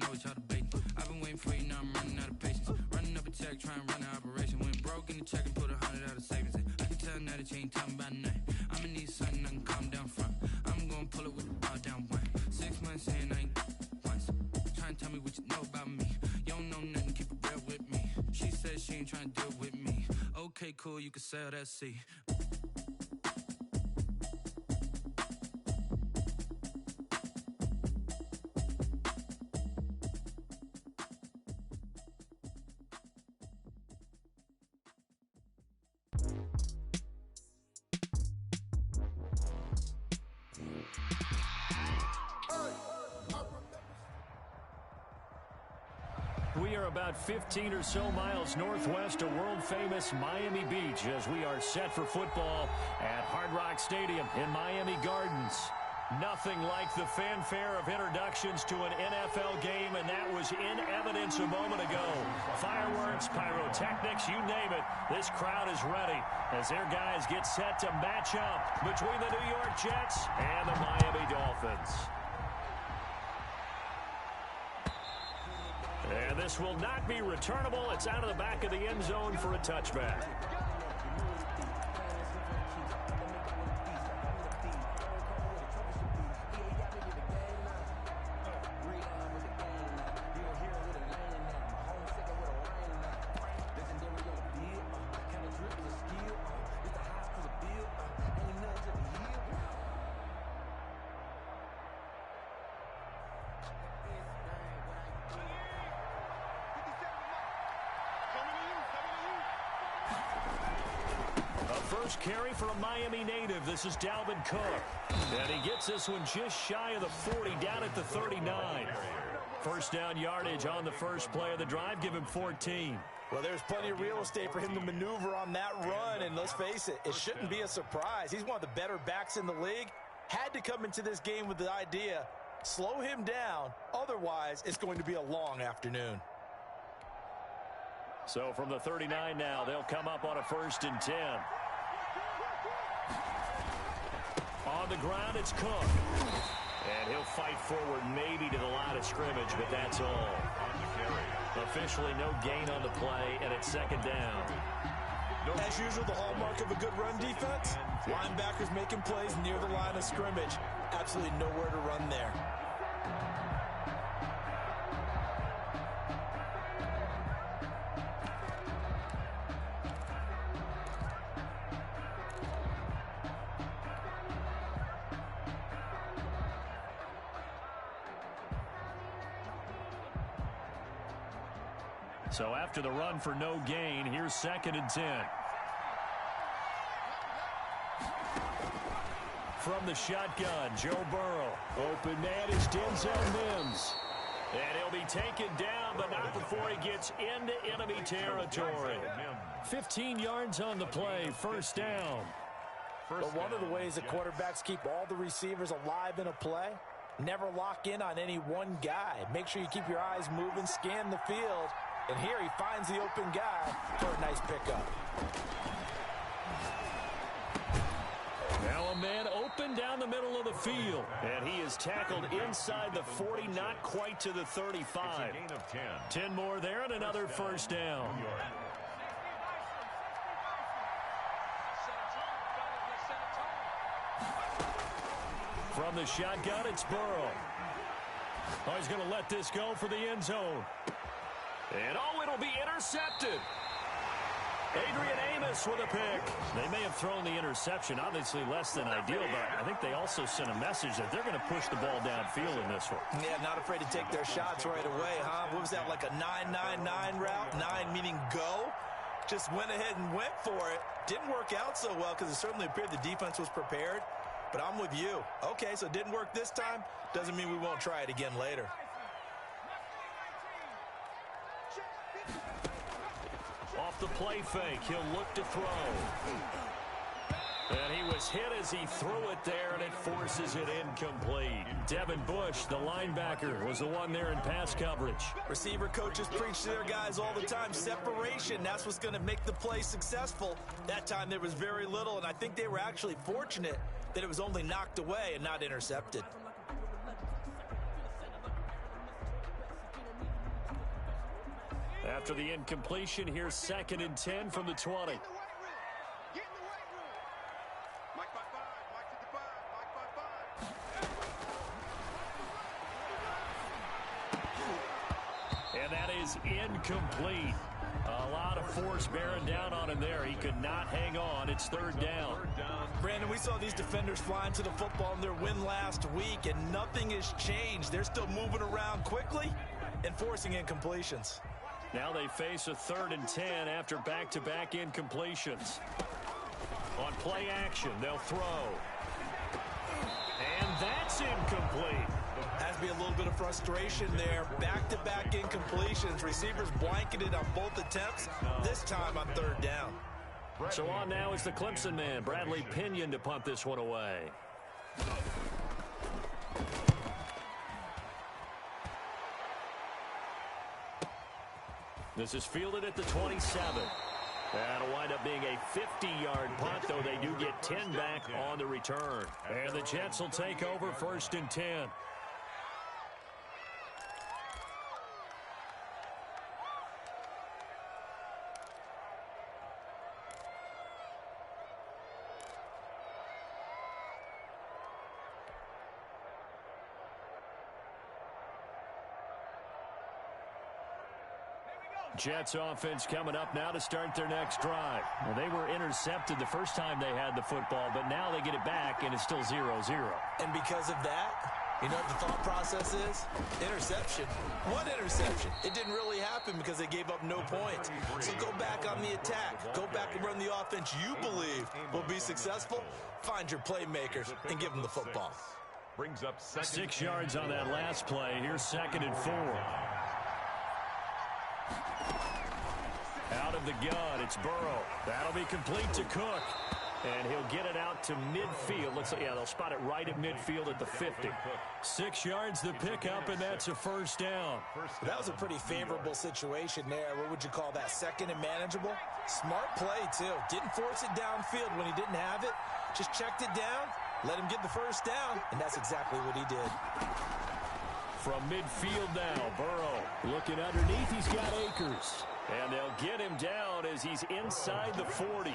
what y'all debating. I've been waiting for you, now I'm running out of patience. Running up a check, trying to run an operation. Went broke in the check and put 100 out of savings in. I can tell now that you ain't talking about nothing. I'ma need something I can calm down from. I'm gonna pull it with the ball down one. 6 months in, I ain't once. Trying to tell me what you know about me. You don't know nothing, keep it real with me. She said she ain't trying to deal with me. Okay, cool, you can sell that seat. We are about 15 or so miles northwest of world-famous Miami Beach as we are set for football at Hard Rock Stadium in Miami Gardens. Nothing like the fanfare of introductions to an NFL game, and that was in evidence a moment ago. Fireworks, pyrotechnics, you name it. This crowd is ready as their guys get set to match up between the New York Jets and the Miami Dolphins. And this will not be returnable. It's out of the back of the end zone for a touchback. First carry for a Miami native. This is Dalvin Cook. And he gets this one just shy of the 40, down at the 39. First down yardage on the first play of the drive. Give him 14. Well, there's plenty of real estate for him to maneuver on that run. And let's face it, it shouldn't be a surprise. He's one of the better backs in the league. Had to come into this game with the idea, slow him down. Otherwise, it's going to be a long afternoon. So from the 39 now, they'll come up on a 1st and 10. On the ground, it's Cook. And he'll fight forward maybe to the line of scrimmage, but that's all. Officially no gain on the play, and it's 2nd down. As usual, the hallmark of a good run defense, linebackers making plays near the line of scrimmage. Absolutely nowhere to run there. So after the run for no gain, here's 2nd and 10. From the shotgun, Joe Burrow. Open man is Denzel Mims. And he'll be taken down, but not before he gets into enemy territory. 15 yards on the play, 1st down. But one of the ways that quarterbacks keep all the receivers alive in a play, never lock in on any one guy. Make sure you keep your eyes moving, scan the field. And here he finds the open guy for a nice pickup. Now a man open down the middle of the field. And he is tackled inside the 40, not quite to the 35. 10 more there and another 1st down. From the shotgun, it's Burrow. Oh, he's going to let this go for the end zone. And oh, it'll be intercepted. Adrian Amos with a pick. They may have thrown the interception, obviously less than ideal, but I think they also sent a message that they're going to push the ball downfield in this one. Yeah, not afraid to take their shots right away, huh? What was that, like a 9-9-9 route? 9 meaning go? Just went ahead and went for it. Didn't work out so well because it certainly appeared the defense was prepared. But I'm with you. Okay, so it didn't work this time. Doesn't mean we won't try it again later. Off the play fake, he'll look to throw. And he was hit as he threw it there, and it forces it incomplete. Devin Bush, the linebacker, was the one there in pass coverage. Receiver coaches preach to their guys all the time. Separation, that's what's going to make the play successful. That time there was very little, and I think they were actually fortunate that it was only knocked away and not intercepted. After the incompletion, here's 2nd and 10 from the 20. And that is incomplete. A lot of force bearing down on him there. He could not hang on. It's 3rd down. Brandon, we saw these defenders flying to the football in their win last week, and nothing has changed. They're still moving around quickly and forcing incompletions. Now they face a 3rd and 10 after back-to-back incompletions. On play action, they'll throw. And that's incomplete. Has to be a little bit of frustration there. Back-to-back incompletions. Receivers blanketed on both attempts, this time on 3rd down. So on now is the Clemson man, Bradley Pinion, to punt this one away. This is fielded at the 27. That'll wind up being a 50-yard punt, though they do get 10 back on the return. And the Jets will take over 1st and 10. Jets offense coming up now to start their next drive. Well, they were intercepted the first time they had the football, but now they get it back, and it's still 0-0. And because of that, you know what the thought process is? Interception. What interception? It didn't really happen because they gave up no points. So go back on the attack. Go back and run the offense you believe will be successful. Find your playmakers and give them the football. Brings up 6 yards on that last play. Here's 2nd and 4. Out of the gun, it's Burrow. That'll be complete to Cook. And he'll get it out to midfield. Looks like, yeah, they'll spot it right at midfield at the 50. 6 yards the pickup, and that's a 1st down. That was a pretty favorable situation there. What would you call that? 2nd and manageable? Smart play, too. Didn't force it downfield when he didn't have it. Just checked it down, let him get the 1st down, and that's exactly what he did. From midfield now, Burrow looking underneath. He's got Akers. And they'll get him down as he's inside the 40.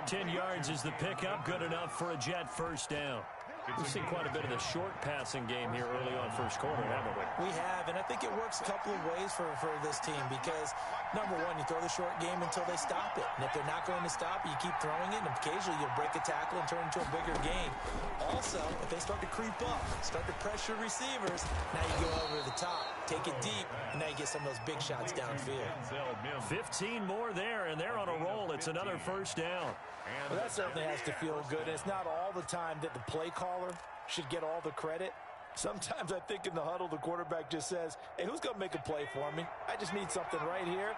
10 yards is the pickup. Good enough for a Jet 1st down. We've seen quite a bit of the short passing game here early on 1st quarter, haven't we? We have, and I think it works a couple of ways for this team because, number one, you throw the short game until they stop it. And if they're not going to stop it, you keep throwing it, and occasionally you'll break a tackle and turn it into a bigger gain. Also, if they start to creep up, start to pressure receivers, now you go over the top, take it deep, and now you get some of those big shots downfield. 15 more there, and they're on a roll. It's another 1st down. Well, that certainly has to feel good. It's not all the time that the play caller should get all the credit. Sometimes I think in the huddle, the quarterback just says, hey, who's going to make a play for me? I just need something right here.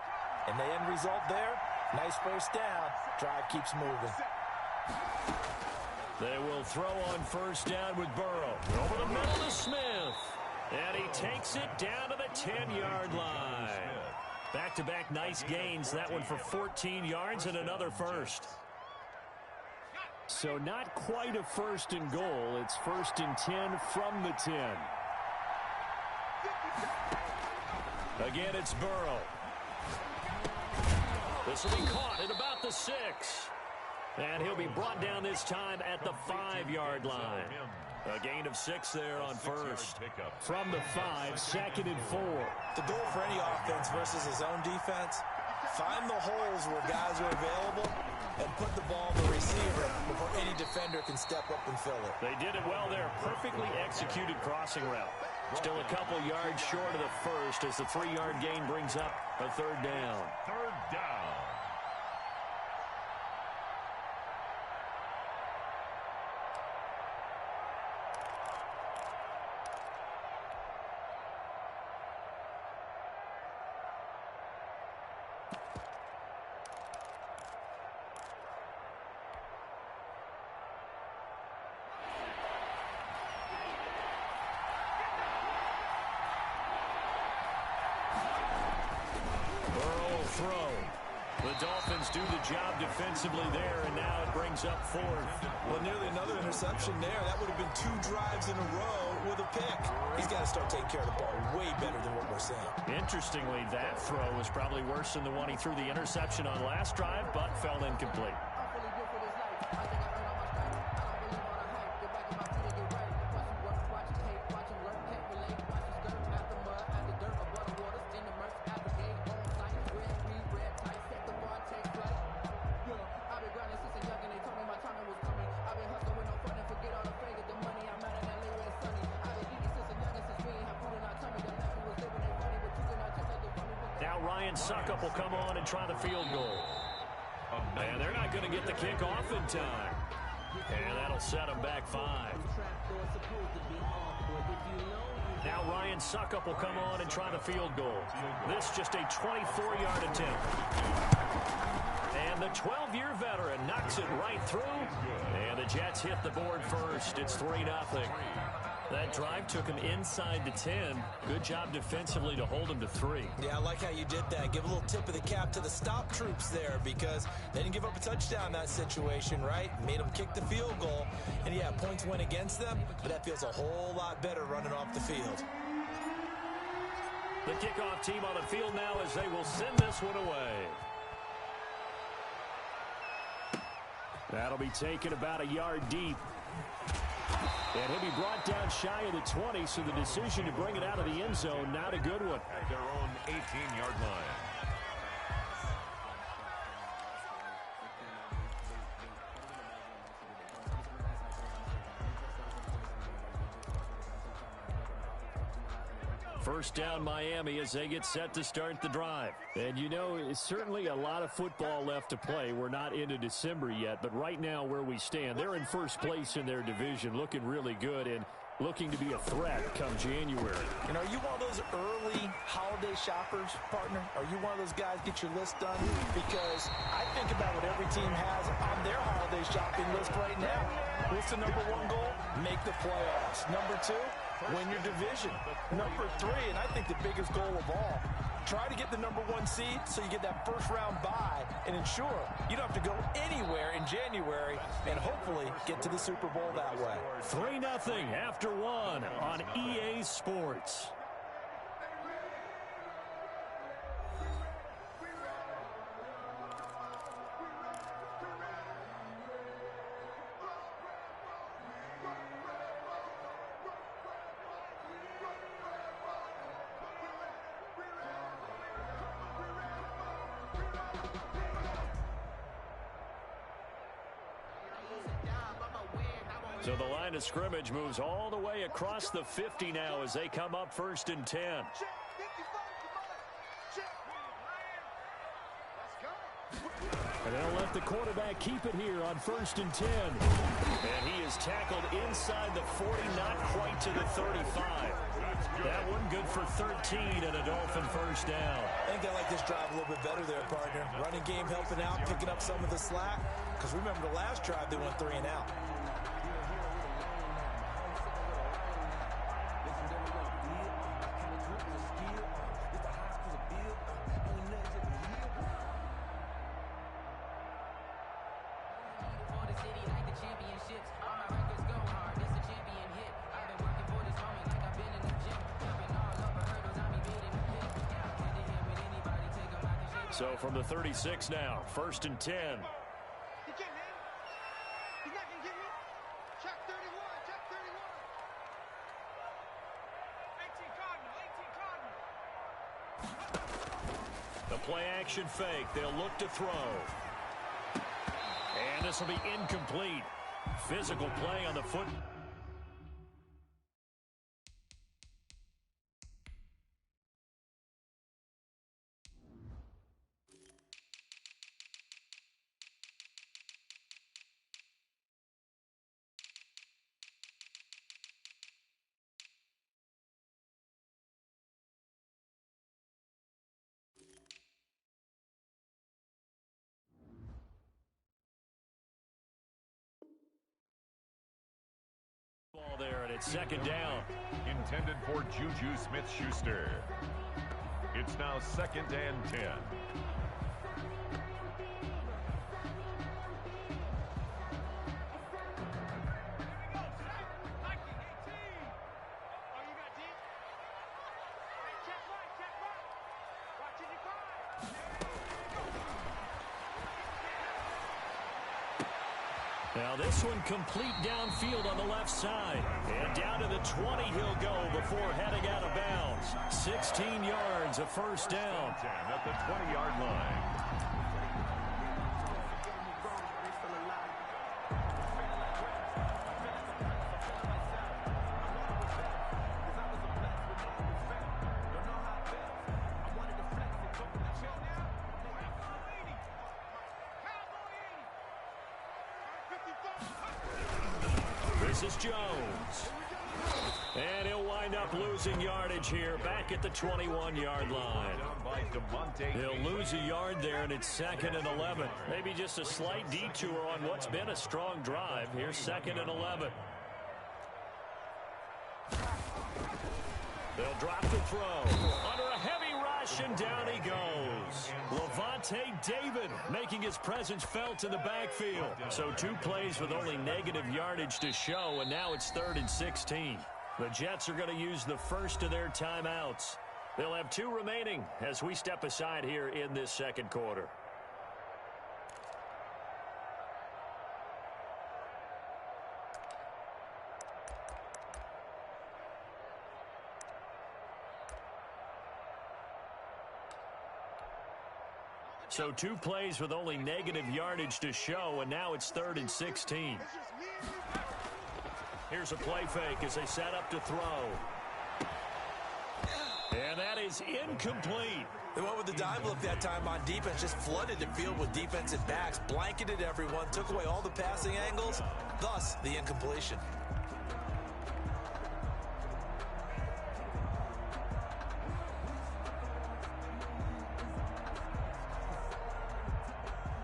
And the end result there, nice 1st down. Drive keeps moving. They will throw on 1st down with Burrow. Over the middle to Smith. And he takes it down to the 10-yard line. Back-to-back nice gains. That one for 14 yards and another 1st. So not quite a 1st and goal. It's 1st and 10 from the 10. Again, it's Burrow. This will be caught at about the 6. And he'll be brought down this time at the 5-yard line. A gain of 6 there on 1st. From the 5, 2nd and 4. The goal for any offense versus his own defense, find the holes where guys are available and put the ball in the receiver before any defender can step up and fill it. They did it well there. Perfectly executed crossing route. Still a couple yards short of the 1st as the 3-yard gain brings up a 3rd down. 3rd down. Throw. The Dolphins do the job defensively there, and now it brings up fourth. Well, nearly another interception there. That would have been 2 drives in a row with a pick. He's got to start taking care of the ball way better than what we're seeing. Interestingly, that throw was probably worse than the one he threw the interception on last drive, but fell incomplete. Ryan Succop will come on and try the field goal. And they're not going to get the kick off in time. And that'll set them back 5. Now Ryan Succop will come on and try the field goal. This just a 24-yard attempt. And the 12-year veteran knocks it right through. And the Jets hit the board first. It's 3-0. That drive took him inside the 10. Good job defensively to hold him to 3. Yeah, I like how you did that. Give a little tip of the cap to the stop troops there because they didn't give up a touchdown in that situation, right? Made them kick the field goal. And, yeah, points went against them, but that feels a whole lot better running off the field. The kickoff team on the field now as they will send this one away. That'll be taken about a yard deep. And he'll be brought down shy of the 20, so the decision to bring it out of the end zone, not a good one. At their own 18-yard line. First down Miami as they get set to start the drive. And you know, it's certainly a lot of football left to play. We're not into December yet, but right now where we stand, they're in first place in their division, looking really good and looking to be a threat come January. And are you one of those early holiday shoppers, partner? Are you one of those guys get your list done? Because I think about what every team has on their holiday shopping list right now. What's the number 1 goal? Make the playoffs. Number 2, win your division. Number 3, and I think the biggest goal of all, try to get the number 1 seed so you get that first-round bye and ensure you don't have to go anywhere in January and hopefully get to the Super Bowl that way. 3-0 after 1 on EA Sports. So the line of scrimmage moves all the way across the 50 now as they come up 1st and 10. And they'll let the quarterback keep it here on 1st and 10. And he is tackled inside the 40, not quite to the 35. That one good for 13 and a Dolphin first down. I think they like this drive a little bit better there, partner. Running game helping out, picking up some of the slack. Because remember the last drive, they went 3 and out. So from the 36 now, 1st and 10. The play action fake. They'll look to throw. And this will be incomplete. Physical play on the foot. There and it's 2nd down. Intended for Juju Smith-Schuster. It's now 2nd and 10. Now this one complete downfield on the left side. And down to the 20 he'll go before heading out of bounds. 16 yards, a first down. At the 20-yard line. This is Jones. And he'll wind up losing yardage here back at the 21-yard line. He'll lose a yard there, and it's 2nd and 11. Maybe just a slight detour on what's been a strong drive. Here's 2nd and 11. They'll drop the throw. Under a heavy rush, and down he goes. Lavonte David making his presence felt in the backfield. So 2 plays with only negative yardage to show, and now it's 3rd and 16. The Jets are going to use the first of their timeouts. They'll have 2 remaining as we step aside here in this second quarter. So 2 plays with only negative yardage to show, and now it's 3rd and 16. Here's a play fake as they set up to throw. And that is incomplete. They went with the dime look that time on defense, just flooded the field with defensive backs, blanketed everyone, took away all the passing angles, thus the incompletion.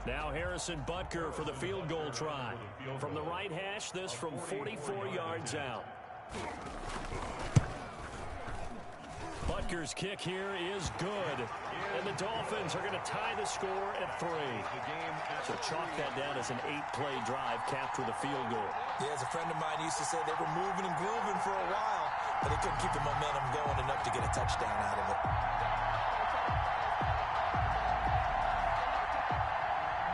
Now Harrison Butker for the field goal try. From the right hash, this from 44 yards out. Butker's kick here is good. And the Dolphins are going to tie the score at 3. So chalk that down as an 8-play drive capped with a field goal. Yeah, as a friend of mine used to say, they were moving and grooving for a while, but they couldn't keep the momentum going enough to get a touchdown out of it.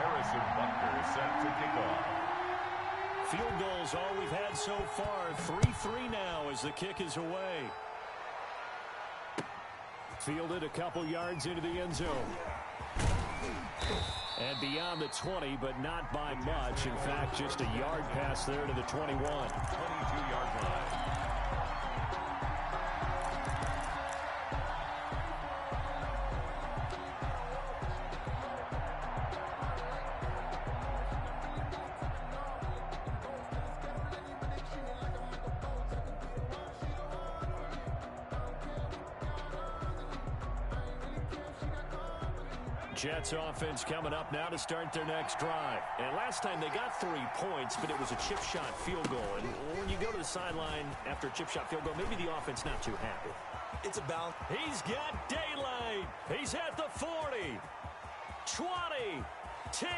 Harrison Butker is set to kick off. Field goals all we've had so far. 3-3 now as the kick is away. Fielded a couple yards into the end zone. And beyond the 20, but not by much. In fact, just a yard pass there to the 21. 22-yard line. Jets offense coming up now to start their next drive. And last time they got 3 points, but it was a chip shot field goal. And when you go to the sideline after a chip shot field goal, maybe the offense not too happy. It's a balance. He's got daylight. He's at the 40, 20, 10,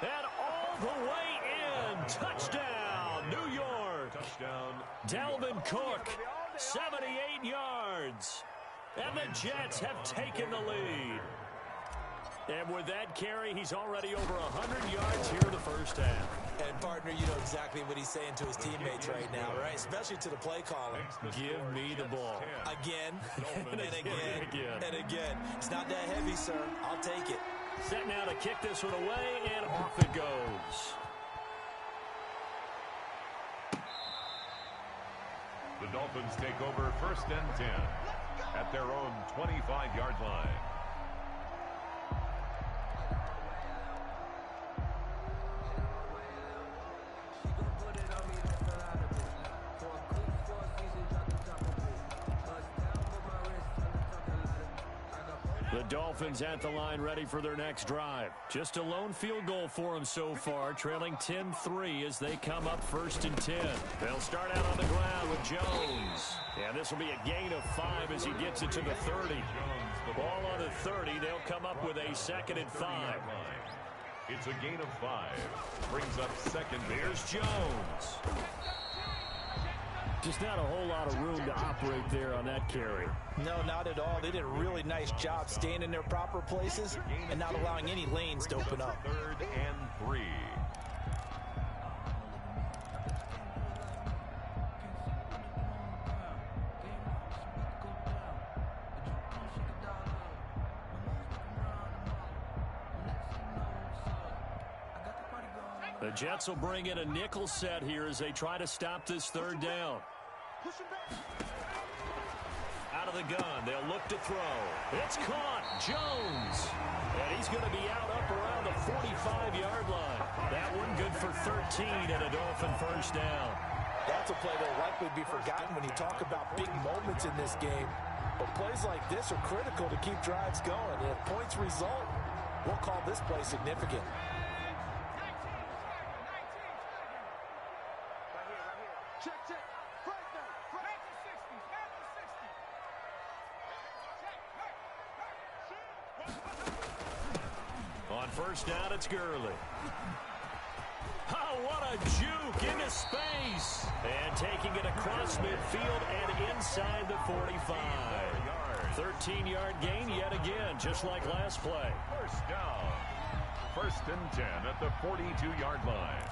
and all the way in. Touchdown, New York. Touchdown. Dalvin Cook, 78 yards. And the Jets have taken the lead. And with that carry, he's already over 100 yards here in the first half. And, partner, you know exactly what he's saying to his teammates right now, right? Especially to the play caller. Give me the ball. Again, and again, and again. It's not that heavy, sir. I'll take it. Set now to kick this one away, and off it goes. The Dolphins take over 1st and 10 at their own 25-yard line. The Dolphins at the line ready for their next drive. Just a lone field goal for them so far, trailing 10-3 as they come up 1st and 10. They'll start out on the ground with Jones. And this will be a gain of 5 as he gets it to the 30. Ball on the 30. They'll come up with a 2nd and 5. It's a gain of 5. Brings up 2nd. Here's Jones. Just not a whole lot of room to operate there on that carry. No, not at all. They did a really nice job staying in their proper places and not allowing any lanes to open up. 3rd and 3. The Jets will bring in a nickel set here as they try to stop this third down. Out of the gun, they'll look to throw. It's caught. Jones. And he's going to be out up around the 45-yard line. That one good for 13 and a Dolphin first down. That's a play that will likely be forgotten when you talk about big moments in this game. But plays like this are critical to keep drives going. And if points result, we'll call this play significant. On first down, it's Gurley. Oh, what a juke into space. And taking it across midfield and inside the 45. 13-yard gain yet again, just like last play. First down. First and 10 at the 42-yard line.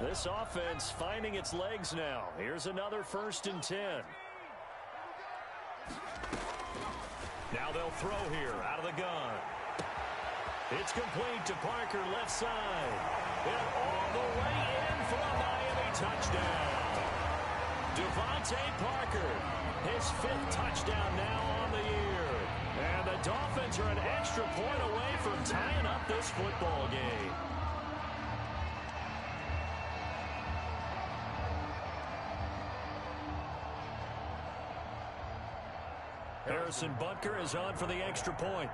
This offense finding its legs now. Here's another first and 10. Now they'll throw here out of the gun. It's complete to Parker left side. And all the way in for a Miami touchdown. Devontae Parker, his 5th touchdown now on the year. And the Dolphins are an extra point away from tying up this football game. Harrison Butker is on for the extra point.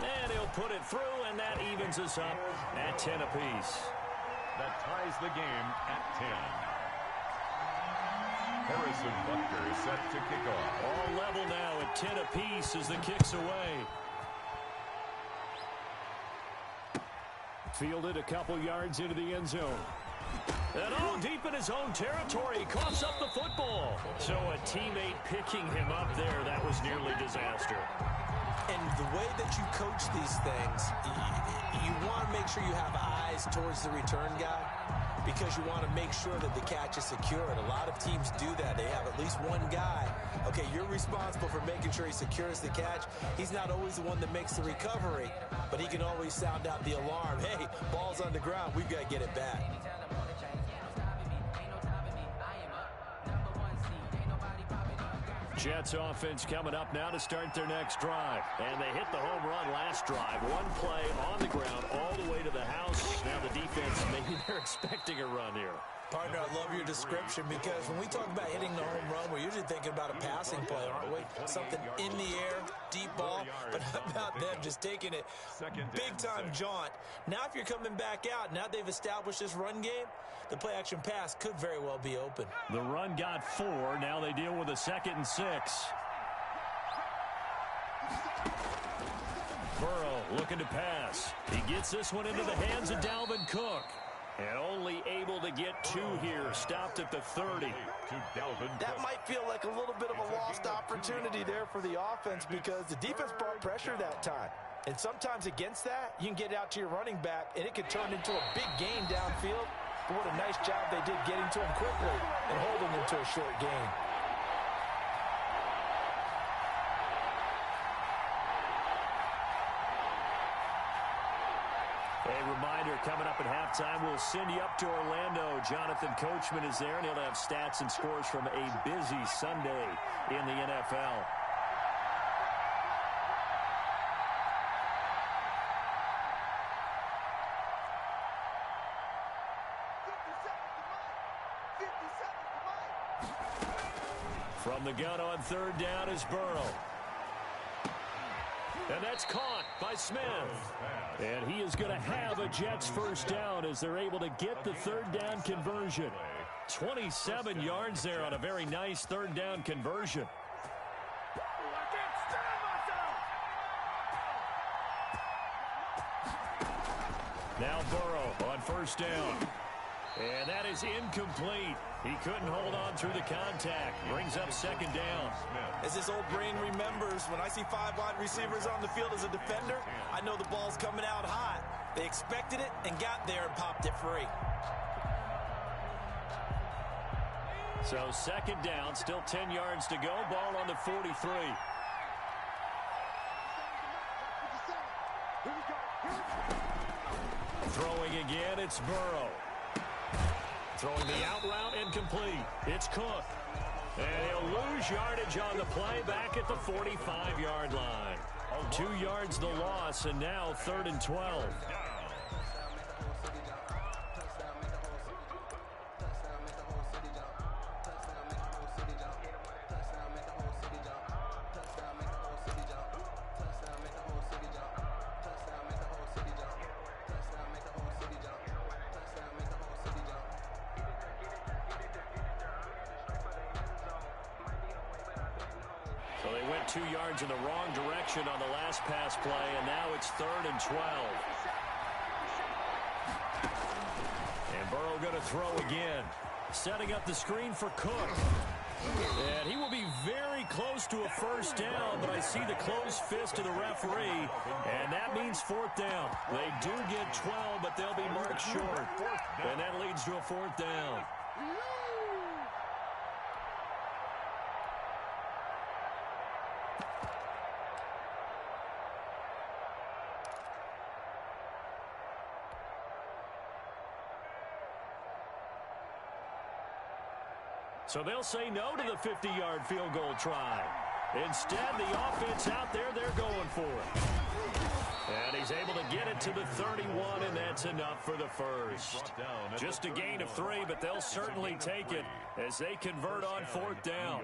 And he'll put it through, and that evens us up at 10 apiece. That ties the game at 10. Harrison Butker is set to kick off. All level now at 10 apiece as the kick's away. Fielded a couple yards into the end zone. And deep in his own territory, coughs up the football. So a teammate picking him up there, that was nearly disaster. And the way that you coach these things, you want to make sure you have eyes towards the return guy because you want to make sure that the catch is secure. And a lot of teams do that. They have at least one guy. Okay, you're responsible for making sure he secures the catch. He's not always the one that makes the recovery, but he can always sound out the alarm. Hey, ball's on the ground. We've got to get it back. Jets offense coming up now to start their next drive. And they hit the home run last drive. One play on the ground all the way to the house. Now the defense, maybe they're expecting a run here. Partner, I love your description because when we talk about hitting the home run, we're usually thinking about a passing play, aren't we? Something in the air, deep ball. But how about them just taking it big-time jaunt? Now if you're coming back out, now they've established this run game, the play-action pass could very well be open. The run got 4. Now they deal with a 2nd and 6. Burrow looking to pass. He gets this one into the hands of Dalvin Cook. And only able to get 2 here. Stopped at the 30. That might feel like a little bit of a lost opportunity there for the offense because the defense brought pressure that time. And sometimes against that, you can get out to your running back, and it could turn into a big gain downfield. But what a nice job they did getting to him quickly and holding him to a short gain. A reminder, coming up at halftime, we'll send you up to Orlando. Jonathan Coachman is there, and he'll have stats and scores from a busy Sunday in the NFL. From the gun on 3rd down is Burrow. And that's caught by Smith. And he is going to have a Jets first down as they're able to get the 3rd down conversion. 27 yards there on a very nice 3rd down conversion. Now Burrow on 1st down. And that is incomplete. He couldn't hold on through the contact. Brings up 2nd down. As this old brain remembers, when I see 5 wide receivers on the field as a defender, I know the ball's coming out hot. They expected it and got there and popped it free. So second down, still 10 yards to go. Ball on the 43. Throwing again, it's Burrow. Throwing the out route, incomplete. It's Cook. And he'll lose yardage on the play back at the 45-yard line. 2 yards the loss, and now 3rd and 12. So they went 2 yards in the wrong direction on the last pass play, and now it's 3rd and 12. And Burrow going to throw again. Setting up the screen for Cook. And he will be very close to a first down, but I see the closed fist of the referee, and that means 4th down. They do get 12, but they'll be marked short. And that leads to a 4th down. So they'll say no to the 50-yard field goal try. Instead, the offense out there, they're going for it. And he's able to get it to the 31, and that's enough for the first. Just a gain of 3, but they'll certainly take it as they convert on 4th down.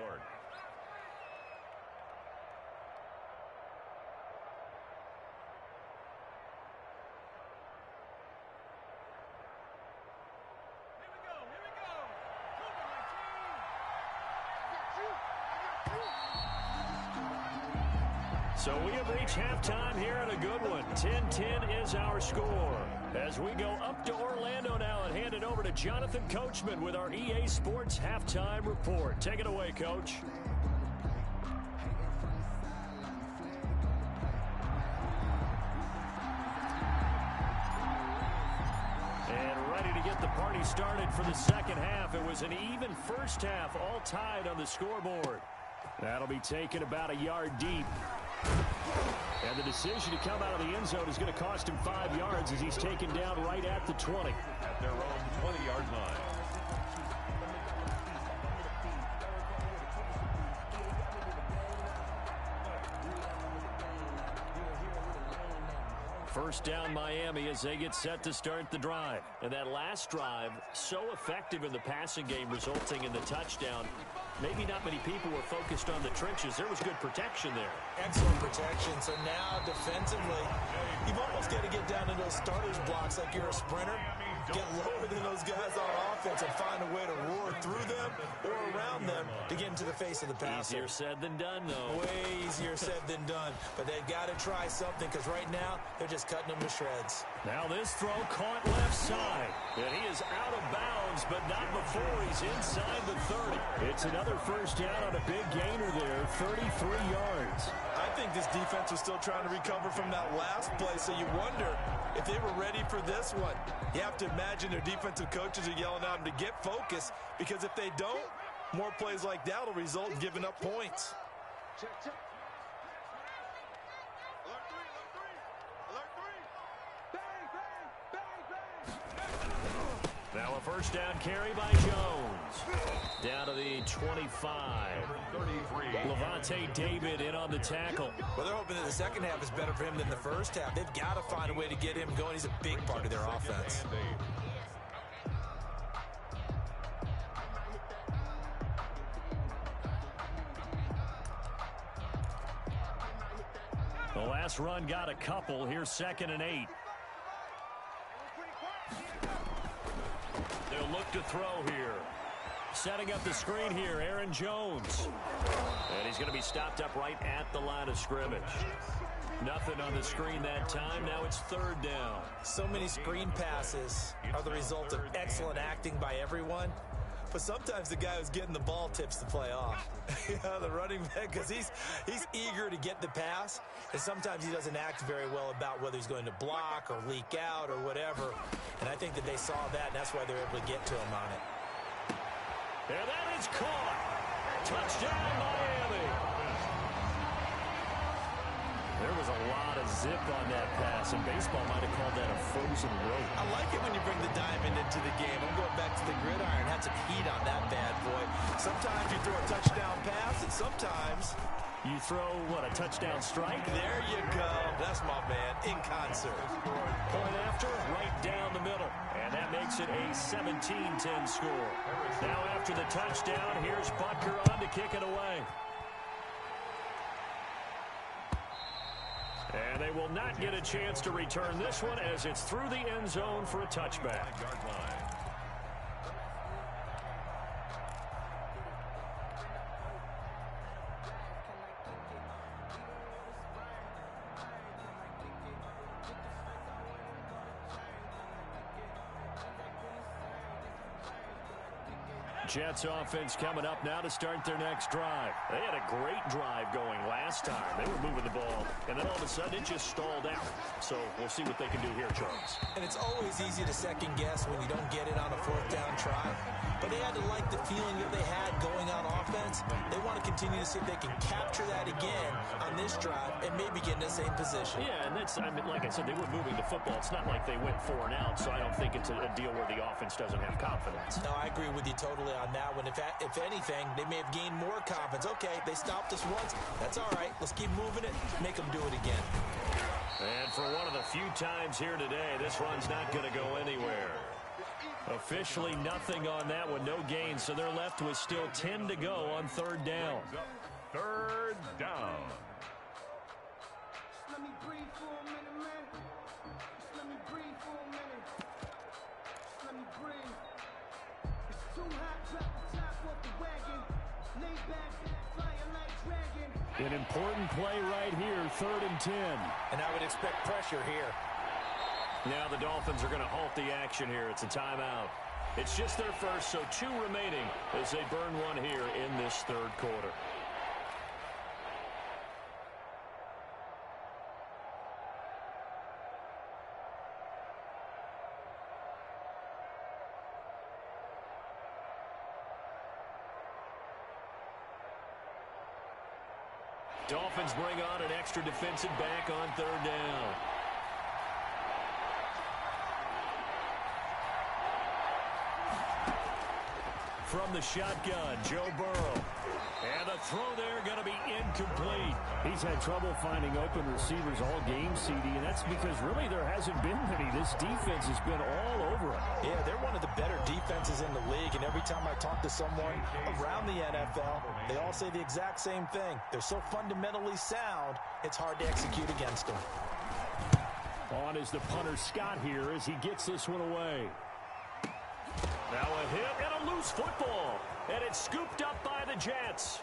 So we have reached halftime here in a good one. 10-10 is our score. As we go up to Orlando now and hand it over to Jonathan Coachman with our EA Sports Halftime Report. Take it away, Coach. And ready to get the party started for the second half. It was an even first half, all tied on the scoreboard. That'll be taken about a yard deep. And the decision to come out of the end zone is going to cost him 5 yards as he's taken down right at the 20. At their own 20-yard line. First down Miami as they get set to start the drive. And that last drive, so effective in the passing game, resulting in the touchdown. Maybe not many people were focused on the trenches. There was good protection there. Excellent protection. So now defensively, you've almost got to get down in those starters blocks like you're a sprinter. Get lower than those guys on offense and find a way to roar through them or around them to get into the face of the passer. Easier said than done, though. Way easier said than done. But they've got to try something because right now they're just cutting them to shreds. Now this throw caught left side. And he is out of bounds, but not before he's inside the 30. It's another first down on a big gainer there, 33 yards. I think this defense was still trying to recover from that last play, so you wonder if they were ready for this one. You have to imagine their defensive coaches are yelling at them to get focused, because if they don't, more plays like that will result in giving up points. Check, check. Now a first down carry by Jones. Down to the 25. Levante David in on the tackle. Well, they're hoping that the second half is better for him than the first half. They've got to find a way to get him going. He's a big part of their offense. The last run got a couple. Here's 2nd and 8. They'll look to throw here. Setting up the screen here, Aaron Jones. And he's going to be stopped up right at the line of scrimmage. Nothing on the screen that time. Now it's 3rd down. So many screen passes are the result of excellent acting by everyone. But sometimes the guy who's getting the ball tips the play off. The running back, because he's eager to get the pass, and sometimes he doesn't act very well about whether he's going to block or leak out or whatever. And I think that they saw that, and that's why they're able to get to him on it. And that is caught. Touchdown, Miami. There was a lot of zip on that pass, and baseball might have called that a frozen rope. I like it when you bring the diamond into the game. I'm going back to the gridiron. Had some heat on that bad boy. Sometimes you throw a touchdown pass, and sometimes you throw, what, a touchdown strike? There you go. That's my man, in concert. Point after, right down the middle. And that makes it a 17-10 score. Now after the touchdown, here's Butker on to kick it away. And they will not get a chance to return this one as it's through the end zone for a touchback. Jets offense coming up now to start their next drive. They had a great drive going last time. They were moving the ball, and then all of a sudden it just stalled out. So we'll see what they can do here, Charles. And it's always easy to second guess when you don't get it on a fourth down try. But they had to like the feeling that they had going on offense. They want to continue to see if they can capture that again on this drive and maybe get in the same position. Yeah, and that's, I mean, like I said, they were moving the football. It's not like they went 4 and out, so I don't think it's a deal where the offense doesn't have confidence. No, I agree with you totally on that one. If anything, they may have gained more confidence. Okay, they stopped us once. That's all right. Let's keep moving it. Make them do it again. And for one of the few times here today, this run's not going to go anywhere. Officially nothing on that one, no gain, so they're left with still 10 to go on third down. Third down. Let me breathe for a minute, man. Just let me breathe for a minute. Just let me breathe. It's too hot, drop the top off the wagon. Lay back, flying like dragon. An important play right here, 3rd and 10. And I would expect pressure here. Now the Dolphins are going to halt the action here. It's a timeout. It's just their first, so 2 remaining as they burn one here in this third quarter. Dolphins bring on an extra defensive back on third down. From the shotgun, Joe Burrow. And the throw there going to be incomplete. He's had trouble finding open receivers all game, CD, and that's because really there hasn't been many. This defense has been all over him. Yeah, they're one of the better defenses in the league, and every time I talk to someone around the NFL, they all say the exact same thing. They're so fundamentally sound, it's hard to execute against them. On is the punter Scott here as he gets this one away. Now a hit and a loose football. And it's scooped up by the Jets.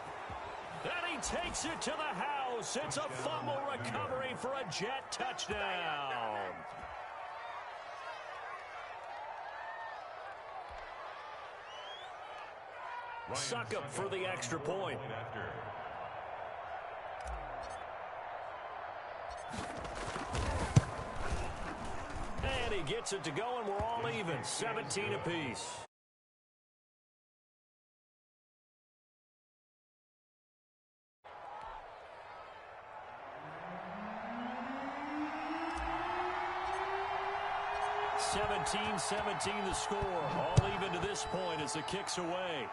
And he takes it to the house. It's a fumble recovery for a Jet touchdown. Succop for the extra point. And he gets it to go, and we're all even, 17 apiece. (17-17) the score. All even to this point as the kick's away.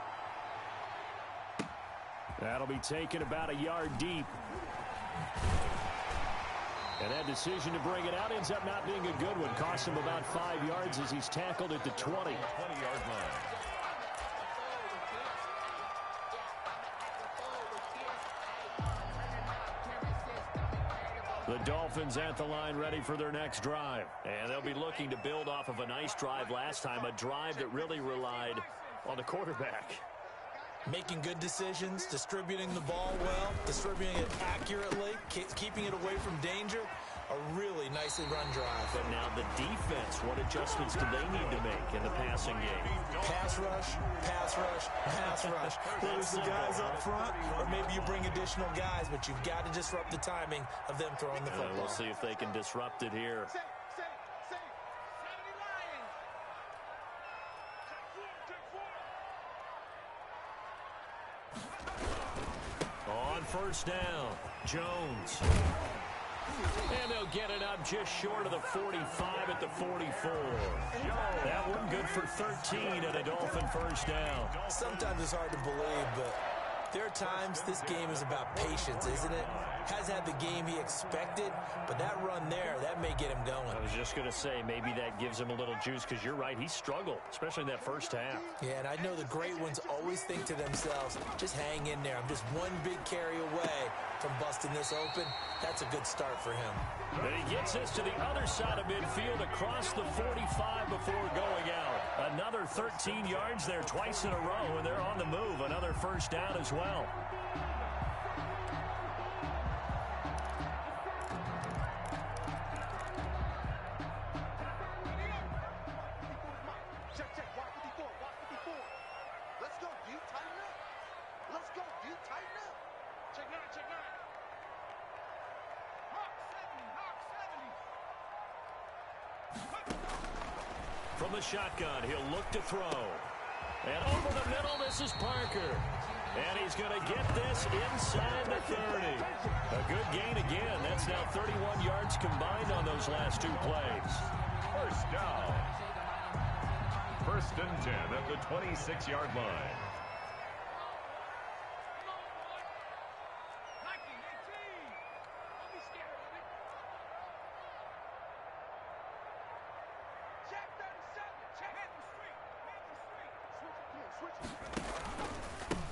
That'll be taken about a yard deep. And that decision to bring it out ends up not being a good one. Costs him about 5 yards as he's tackled at the 20. 20-yard line. The Dolphins at the line ready for their next drive. And they'll be looking to build off of a nice drive last time, a drive that really relied on the quarterback. Making good decisions, distributing the ball well, distributing it accurately, keeping it away from danger. A really nicely run drive. But now the defense, what adjustments do they need to make in the passing game? Pass rush, pass rush, pass rush. Whether it's the guys up front or maybe you bring additional guys, but you've got to disrupt the timing of them throwing the football. We'll see if they can disrupt it here. first down. Jones. And they'll get it up just short of the 45 at the 44. That one good for 13 and a Dolphin first down. Sometimes it's hard to believe, but there are times this game is about patience, isn't it? Hasn't had the game he expected, but that run there, that may get him going. I was just going to say, maybe that gives him a little juice, because you're right, he struggled, especially in that first half. Yeah, and I know the great ones always think to themselves, just hang in there. I'm just one big carry away from busting this open. That's a good start for him. And he gets this to the other side of midfield across the 45 before going out. Another 13 yards there twice in a row, and they're on the move. Another first down as well. From the shotgun, he'll look to throw. And over the middle, this is Parker. And he's going to get this inside the 30. A good gain again. That's now 31 yards combined on those last two plays. First down. 1st and 10 at the 26-yard line.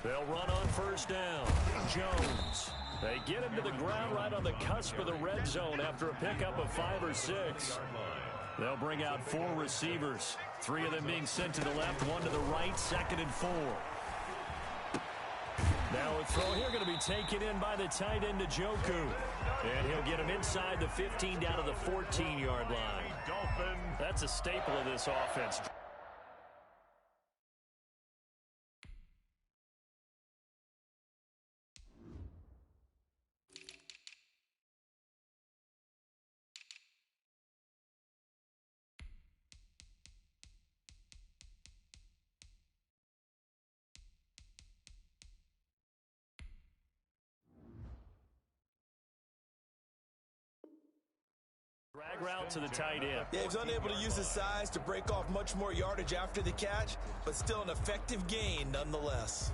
They'll run on first down. Jones. They get him to the ground right on the cusp of the red zone after a pickup of 5 or 6. They'll bring out 4 receivers. 3 of them being sent to the left, 1 to the right, 2nd and 4. Now a throw here going to be taken in by the tight end Njoku. And he'll get him inside the 15 down to the 14-yard line. That's a staple of this offense. Drag route to the tight end. Yeah, he was unable to use his size to break off much more yardage after the catch, but still an effective gain nonetheless.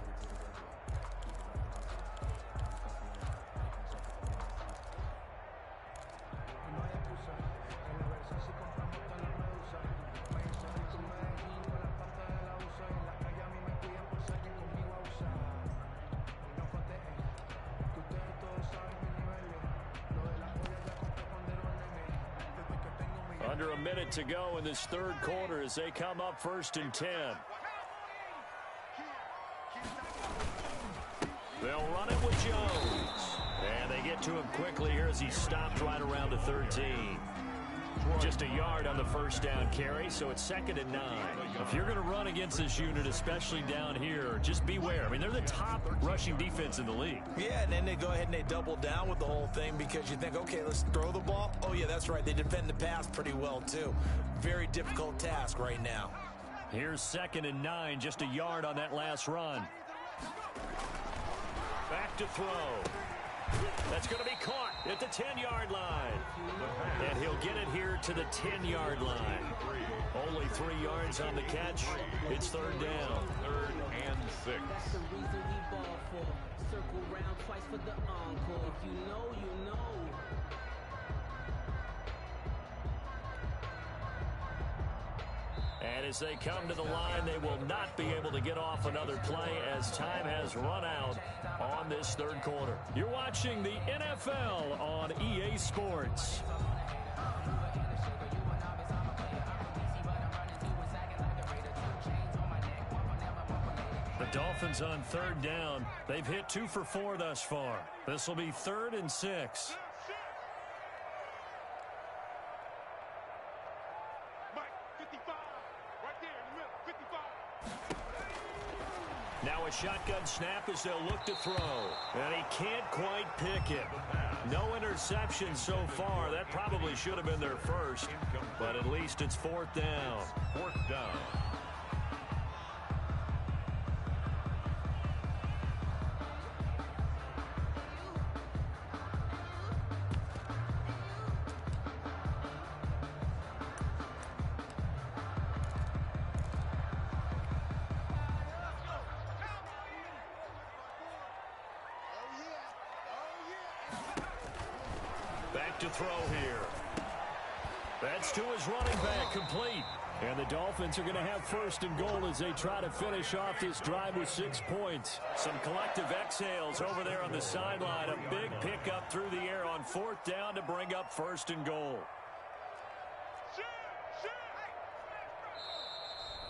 Under a minute to go in this third quarter as they come up 1st and 10. They'll run it with Jones. And they get to him quickly here as he stopped right around the 13. Just a yard on the first down carry, so it's 2nd and 9. If you're going to run against this unit, especially down here, just beware. I mean, they're the top rushing defense in the league. Yeah, and then they go ahead and they double down with the whole thing because you think, okay, let's throw the ball. Oh, yeah, that's right. They defend the pass pretty well, too. Very difficult task right now. Here's 2nd and 9, just a yard on that last run. Back to throw. That's going to be caught at the 10-yard line. And he'll get it here to the 10-yard line. Only 3 yards on the catch. It's 3rd down. 3rd and 6. That's the reason we ball for. Circle round twice for the encore. If you know, you know. And as they come to the line, they will not be able to get off another play as time has run out on this third quarter. You're watching the NFL on EA Sports. The Dolphins on 3rd down. They've hit 2 for 4 thus far. This will be 3rd and 6. Now a shotgun snap as they'll look to throw. And he can't quite pick it. No interception so far. That probably should have been their first. But at least it's 4th down. 4th down. Back to throw here. That's to his running back, complete. And the Dolphins are going to have 1st and goal as they try to finish off this drive with 6 points. Some collective exhales over there on the sideline. A big pickup through the air on 4th down to bring up 1st and goal.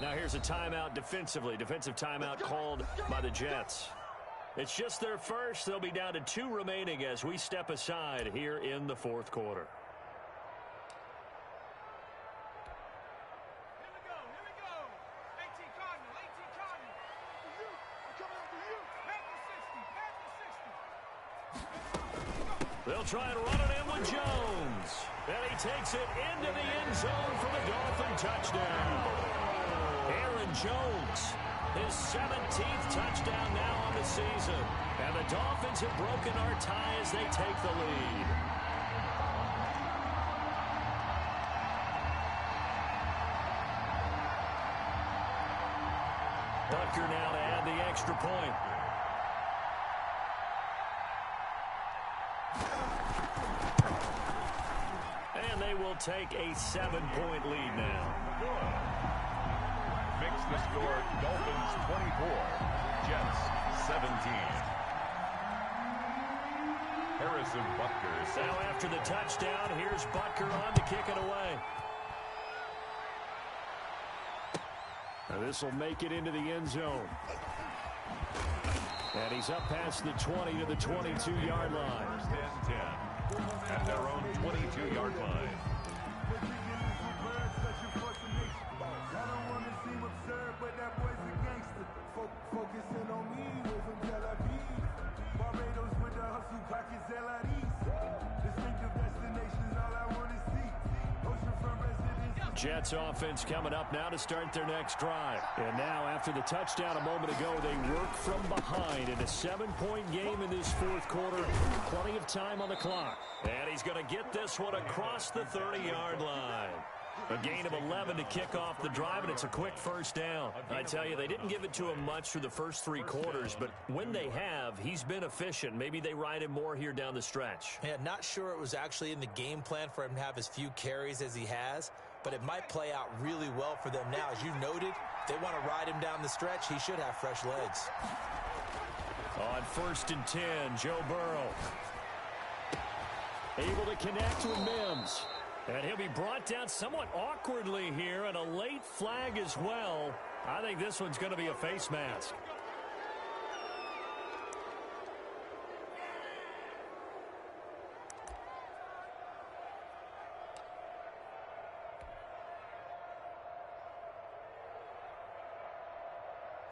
Now here's a timeout defensively. Defensive timeout called by the Jets. It's just their first. They'll be down to 2 remaining as we step aside here in the 4th quarter. They'll try and run it in with Jones. And he takes it into the end zone for the Dolphin touchdown. Aaron Jones, his 17th touchdown now on the season. And the Dolphins have broken our tie as they take the lead. Butker now to add the extra point. And they will take a 7-point lead now. Makes the score Dolphins 24, Jets 17. Harrison Butker. Now after the touchdown, here's Butker on to kick it away. Now this will make it into the end zone. And he's up past the 20 to the 22-yard line. 1st and 10 at their own 22-yard line. Focusing on me, we're from Tel Aviv. Barbados with the hustle pockets, LIDs. Distinctive destinations, all I want to see. Oceanfront residents. Jets offense coming up now to start their next drive. And now after the touchdown a moment ago, they work from behind in a 7-point game in this 4th quarter. Plenty of time on the clock. And he's going to get this one across the 30-yard line. A gain of 11 to kick off the drive, and it's a quick 1st down. I tell you, they didn't give it to him much through the first 3 quarters, but when they have, he's been efficient. Maybe they ride him more here down the stretch. Yeah, not sure it was actually in the game plan for him to have as few carries as he has, but it might play out really well for them now. As you noted, if they want to ride him down the stretch, he should have fresh legs. On 1st and 10, Joe Burrow. Able to connect with Mims. And he'll be brought down somewhat awkwardly here, and a late flag as well. I think this one's going to be a face mask.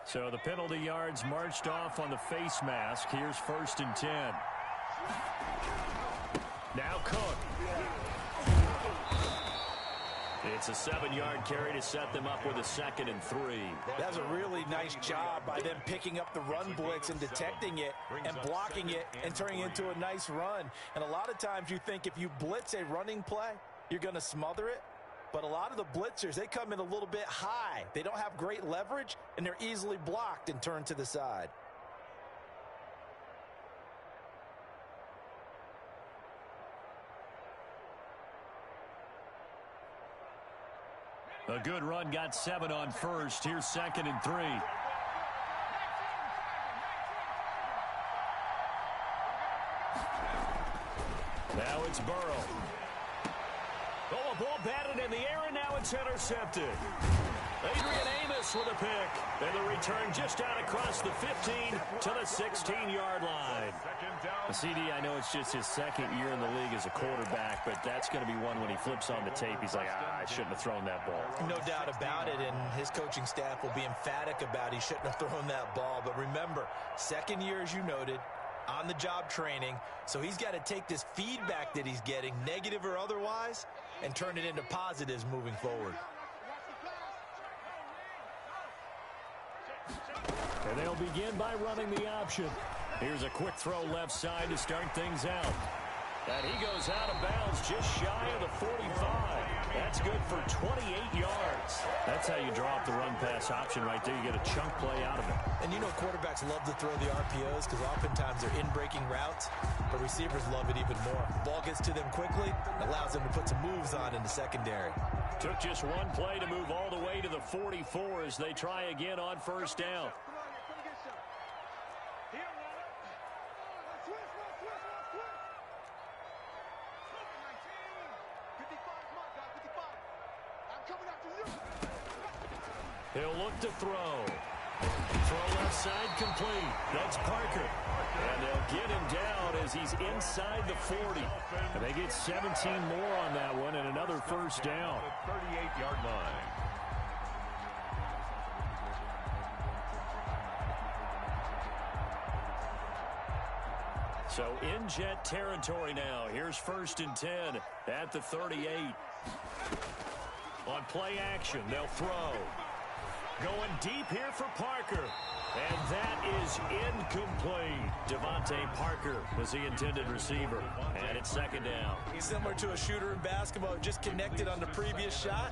So the penalty yards marched off on the face mask. Here's 1st and 10. Now Cook. It's a 7-yard carry to set them up with a 2nd and 3. That's a really nice job by them picking up the run blitz and detecting it and blocking it and turning it into a nice run. And a lot of times you think if you blitz a running play, you're going to smother it. But a lot of the blitzers, they come in a little bit high. They don't have great leverage, and they're easily blocked and turned to the side. A good run, got 7 on 1st. Here's 2nd and 3. Now it's Burrow. Oh, a ball batted in the air, and now it's intercepted. Adrian Amos with a pick. And the return just out across the 15 to the 16-yard line. CD, I know it's just his 2nd year in the league as a quarterback, but that's going to be one when he flips on the tape. He's like, I shouldn't have thrown that ball. No doubt about it, and his coaching staff will be emphatic about he shouldn't have thrown that ball. But remember, 2nd year, as you noted, on-the-job training, so he's got to take this feedback that he's getting, negative or otherwise, and turn it into positives moving forward. And they'll begin by running the option. Here's a quick throw left side to start things out. And he goes out of bounds just shy of the 45. That's good for 28 yards. That's how you draw up the run-pass option right there. You get a chunk play out of it. And you know quarterbacks love to throw the RPOs because oftentimes they're in-breaking routes, but receivers love it even more. Ball gets to them quickly, allows them to put some moves on in the secondary. Took just one play to move all the way to the 44 as they try again on first down. He'll look to throw. Throw left side complete. That's Parker. And they'll get him down as he's inside the 40. And they get 17 more on that one and another first down. 38-yard line. So in Jet territory now. Here's 1st and 10 at the 38. On play action, they'll throw. Going deep here for Parker. And that is incomplete. Devontae Parker was the intended receiver. And it's 2nd down. Similar to a shooter in basketball, just connected on the previous shot.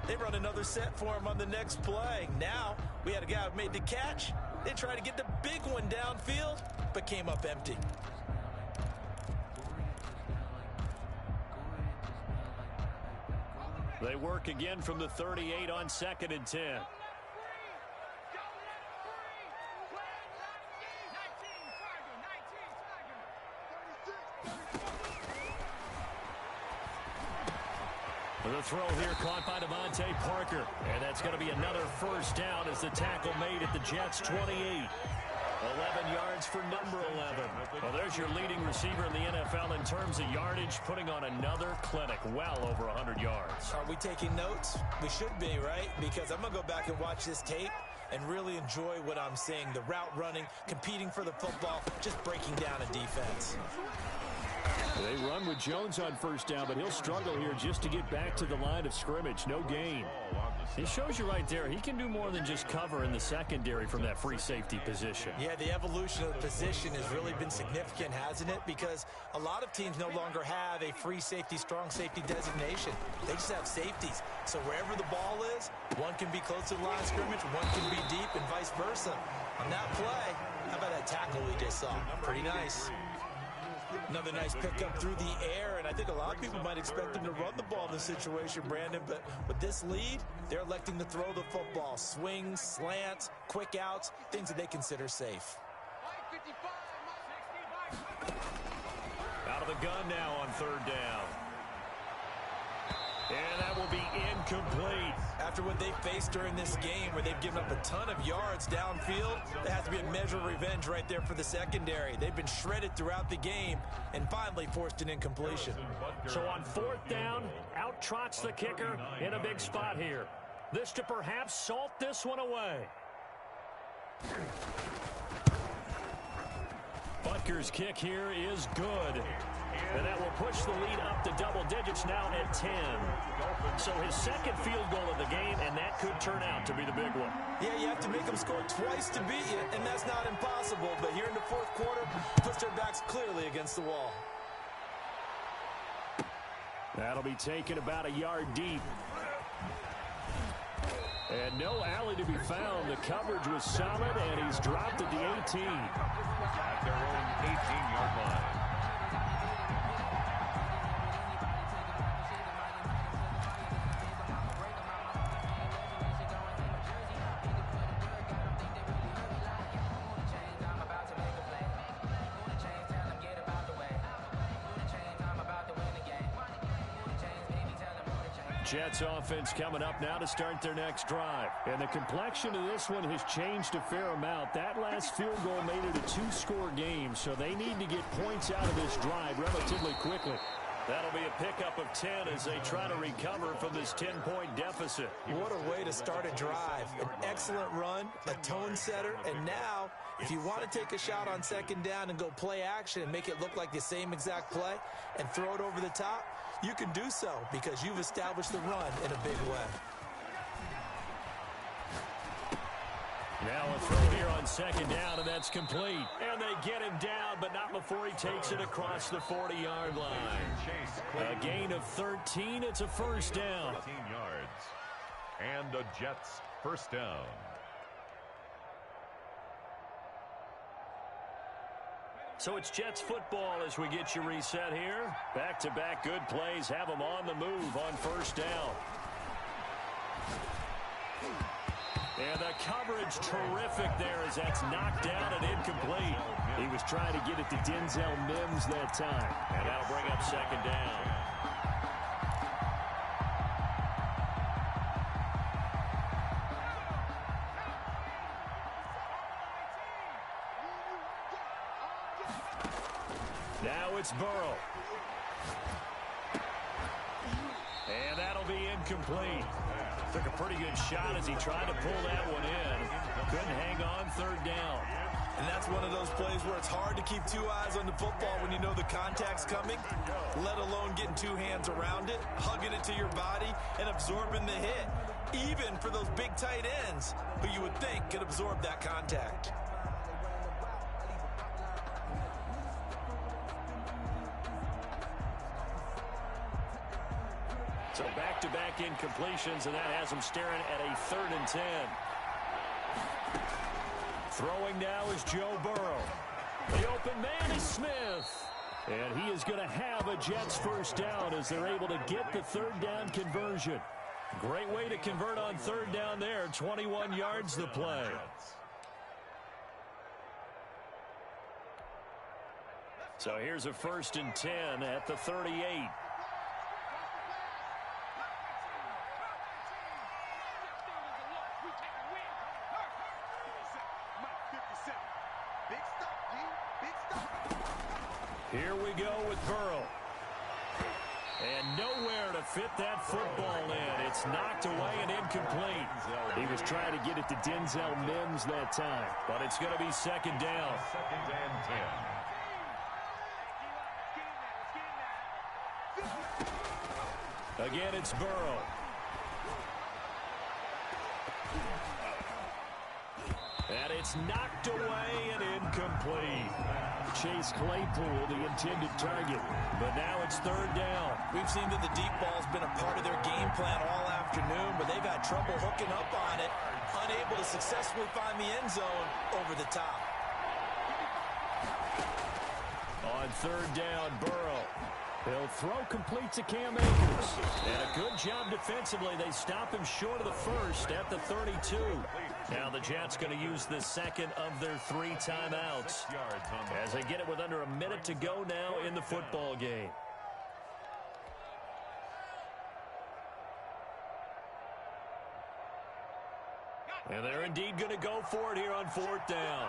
They run another set for him on the next play. Now, we had a guy who made the catch. They tried to get the big one downfield, but came up empty. They work again from the 38 on 2nd and 10. The throw here caught by Devontae Parker. And that's going to be another first down as the tackle made at the Jets' 28. 11 yards for number 11. Well, there's your leading receiver in the NFL in terms of yardage, putting on another clinic, well over 100 yards. Are we taking notes? We should be, right? Because I'm going to go back and watch this tape and really enjoy what I'm seeing. The route running, competing for the football, just breaking down a defense. They run with Jones on first down, but he'll struggle here just to get back to the line of scrimmage. No gain. It shows you right there, he can do more than just cover in the secondary from that free safety position. Yeah, the evolution of the position has really been significant, hasn't it? Because a lot of teams no longer have a free safety, strong safety designation. They just have safeties. So wherever the ball is, one can be close to the line of scrimmage, one can be deep, and vice versa. On that play, how about that tackle we just saw? Pretty nice. Another nice pickup through the air, and I think a lot of people might expect them to run the ball in this situation, Brandon, but with this lead, they're electing to throw the football. Swings, slants, quick outs, things that they consider safe. Out of the gun now on 3rd down. And that will be incomplete. After what they faced during this game where they've given up a ton of yards downfield, there has to be a measure of revenge right there for the secondary. They've been shredded throughout the game and finally forced an incompletion. So on 4th down, out trots the kicker in a big spot here. This to perhaps salt this one away. Butker's kick here is good. And that will push the lead up to double digits now at 10. So his 2nd field goal of the game, and that could turn out to be the big one. Yeah, you have to make them score twice to beat you, and that's not impossible. But here in the 4th quarter, puts their backs clearly against the wall. That'll be taken about a yard deep. And no alley to be found. The coverage was solid, and he's dropped at the 18. At their own 18-yard line. Jets offense coming up now to start their next drive. And the complexion of this one has changed a fair amount. That last field goal made it a 2-score game, so they need to get points out of this drive relatively quickly. That'll be a pickup of 10 as they try to recover from this 10-point deficit. What a way to start a drive. An excellent run, a tone setter, and now if you want to take a shot on 2nd down and go play action and make it look like the same exact play and throw it over the top, you can do so because you've established the run in a big way. Now a throw here on second down, and that's complete. And they get him down, but not before he takes it across the 40-yard line. A gain of 13. It's a first down. 15 yards. And the Jets first down. So it's Jets football as we get you reset here. Back-to-back good plays have them on the move on first down. And the coverage terrific there as that's knocked down and incomplete. He was trying to get it to Denzel Mims that time. And that'll bring up second down. Now it's Burrow. And that'll be incomplete. Took a pretty good shot as he tried to pull that one in. Couldn't hang on third down. And that's one of those plays where it's hard to keep two eyes on the football when you know the contact's coming, let alone getting two hands around it, hugging it to your body, and absorbing the hit, even for those big tight ends who you would think could absorb that contact. So back-to-back incompletions, and that has them staring at a 3rd and 10. Throwing now is Joe Burrow. The open man is Smith. And he is going to have a Jets first down as they're able to get the 3rd down conversion. Great way to convert on 3rd down there. 21 yards the play. So here's a 1st and 10 at the 38. Here we go with Burrow. And nowhere to fit that football in. It's knocked away and incomplete. He was trying to get it to Denzel Mims that time. But it's going to be second down. 2nd and 10. Again, it's Burrow. And it's knocked away and incomplete. Chase Claypool, the intended target. But now it's 3rd down. We've seen that the deep ball's been a part of their game plan all afternoon, but they've had trouble hooking up on it, unable to successfully find the end zone over the top. On 3rd down, Burrow. He'll throw complete to Cam Akers. And a good job defensively. They stop him short of the 1st at the 32. Now the Jets going to use the 2nd of their 3 timeouts as they get it with under a minute to go now in the football game. And they're indeed going to go for it here on 4th down.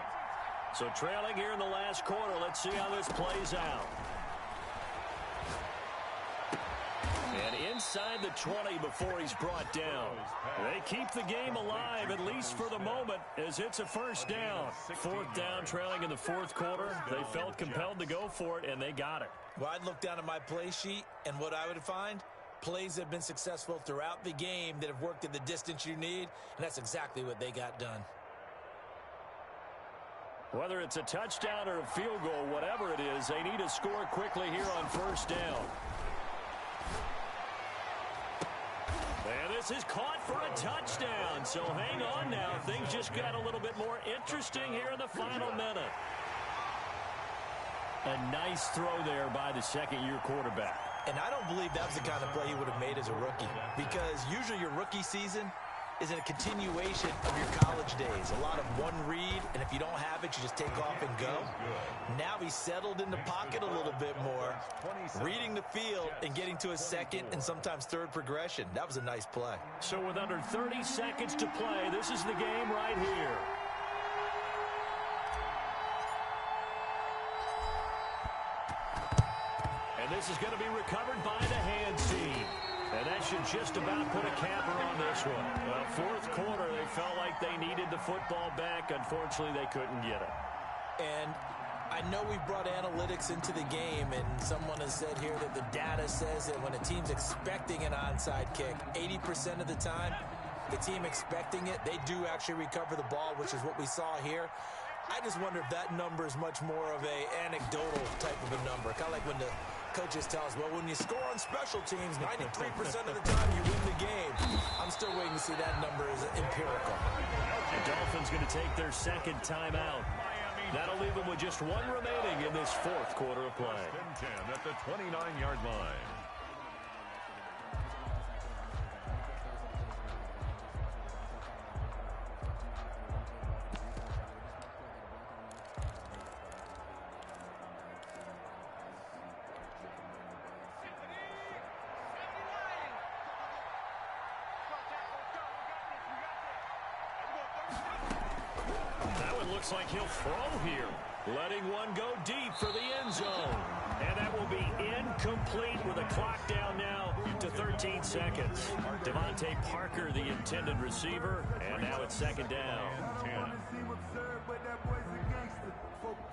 So trailing here in the last quarter. Let's see how this plays out. And inside the 20 before he's brought down. They keep the game alive, at least for the moment, as it's a first down. 4th down, trailing in the 4th quarter. They felt compelled to go for it, and they got it. Well, I'd look down at my play sheet, and what I would find, plays that have been successful throughout the game that have worked at the distance you need, and that's exactly what they got done. Whether it's a touchdown or a field goal, whatever it is, they need to score quickly here on 1st down. And this is caught for a touchdown. So hang on now. Things just got a little bit more interesting here in the final minute. A nice throw there by the 2nd-year quarterback. And I don't believe that was the kind of play he would have made as a rookie, because usually your rookie season is a continuation of your college days. A lot of one read, and if you don't have it, you just take off and go. Now he's settled in the pocket a little bit more, reading the field and getting to his 2nd and sometimes 3rd progression. That was a nice play. So with under 30 seconds to play, this is the game right here. And this is going to be recovered by the hand team. And that should just about put a capper on this one. Well, 4th quarter, they felt like they needed the football back. Unfortunately, they couldn't get it. And I know we brought analytics into the game, and someone has said here that the data says that when a team's expecting an onside kick, 80% of the time, the team expecting it, they do actually recover the ball, which is what we saw here. I just wonder if that number is much more of a anecdotal type of a number. Kind of like when the coaches tell us, well, when you score on special teams, 93% of the time you win the game. I'm still waiting to see that number as empirical. The Dolphins going to take their second timeout. That'll leave them with just one remaining in this fourth quarter of play. 10 at the 29-yard line. Looks like he'll throw here, letting one go deep for the end zone. And that will be incomplete with a clock down now to 13 seconds. Devontae Parker, the intended receiver, and now it's second down.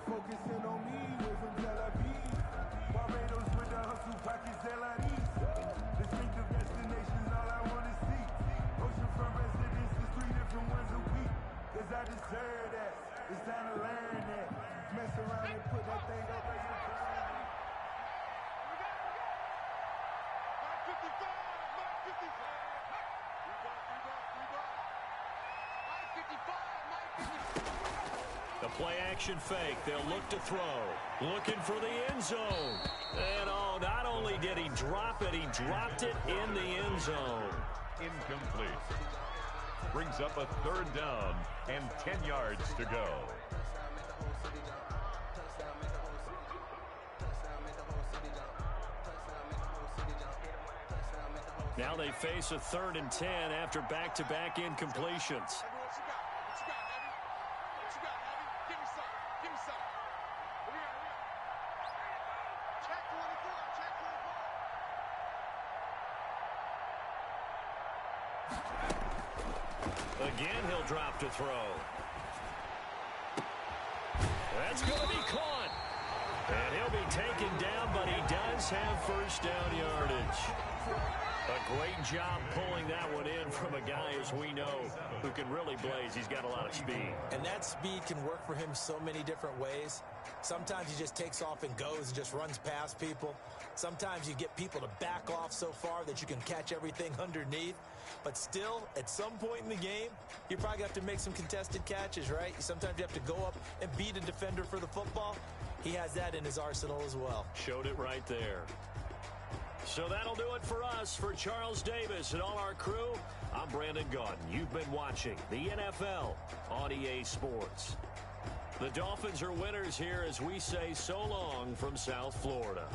Focusing on me, way from Tel Aviv. Barbados with the hustle pockets, distinctive destinations, all I want to see. Oceanfront residences, 3 different ones a week. Cause I deserve that. It's time to learn that. Mess around and put that thing up as a plan. 55. The play action fake. They'll look to throw. Looking for the end zone. And oh, not only did he drop it, he dropped it in the end zone. Incomplete. Brings up a third down and 10 yards to go. Now they face a 3rd and 10 after back-to-back incompletions. Again, he'll drop to throw. That's going to be caught. And he'll be taken down, but he does have first down yardage. A great job pulling that one in from a guy, as we know, who can really blaze. He's got a lot of speed. And that speed can work for him so many different ways. Sometimes he just takes off and goes and just runs past people. Sometimes you get people to back off so far that you can catch everything underneath. But still, at some point in the game, you probably have to make some contested catches, right? Sometimes you have to go up and beat a defender for the football. He has that in his arsenal as well. Showed it right there. So that'll do it for us. For Charles Davis and all our crew, I'm Brandon Gaudin. You've been watching the NFL on EA Sports. The Dolphins are winners here as we say so long from South Florida.